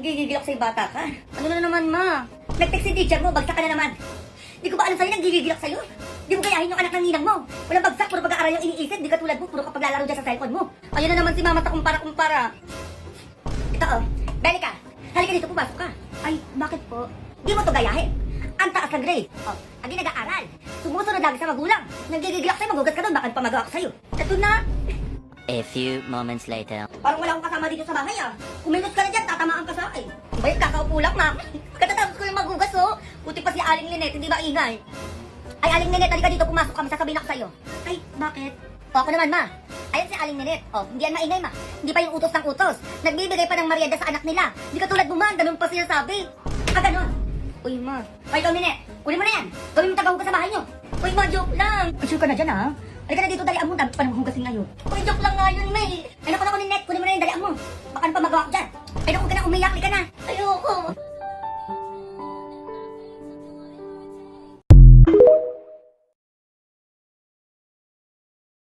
Nanggigigil ako sa'yo, bata ka. Ano na naman, ma? Nag-text si teacher mo, bagsak ka na naman. Di ko ba alam sa'yo, nanggigigil ako sa'yo? Di mo gayahin yung anak ng ninang mo. Walang bagsak, puro pag-aaral yung iniisip. Di ka tulad mo, puro ka paglalaro dyan sa cellphone mo. Ayun na naman si mama sa kumpara-kumpara. Ito oh, Belica, halika dito, pumasok ka. Ay, bakit po? Di mo to gayahin. Ang taas ng grade. Oh, agi nag-aaral. Sumusunod lagi sa magulang. Nanggigigil ako sa'yo, magugas ka doon, baka pamagawa ako sa'yo. Ito na. A few moments later. Parang wala akong kasama dito sa bahay ah. Kumilos ka na dyan, tatamaan ka sa akin. Bayad, kakaupo lang na. Katatapos ko yung magugas oh. Puti pa si Aling Lynette, hindi ba ingay? Ay, Aling Lynette, halika dito, pumasok kami, sasabihin ako sa'yo. Ay, bakit? O, ako naman, ma. Ayun si Aling Lynette. O, hindi yan maingay, ma. Hindi pa yung utos ng utos. Nagbibigay pa ng merienda sa anak nila. Hindi ka tulad mo, ma. Ganun pa sinasabi. Ah, ganun. Uy, ma. Ay, ikaw, Lynette. Kunin mo na yan. Gawin mo tagahugas sa bahay nyo. Uy, ma, joke lang. Sure ka na dyan, ha? Halika na dito, dalian mo. Dami pa nang hugasin ngayon. Uy, joke lang nga yun, May. Ay, naku, Lynette. Kunin mo na yan, dalian mo. Baka na pa magawa ko dyan. Ay, naku, ka na umiyak. Halika na. Ay,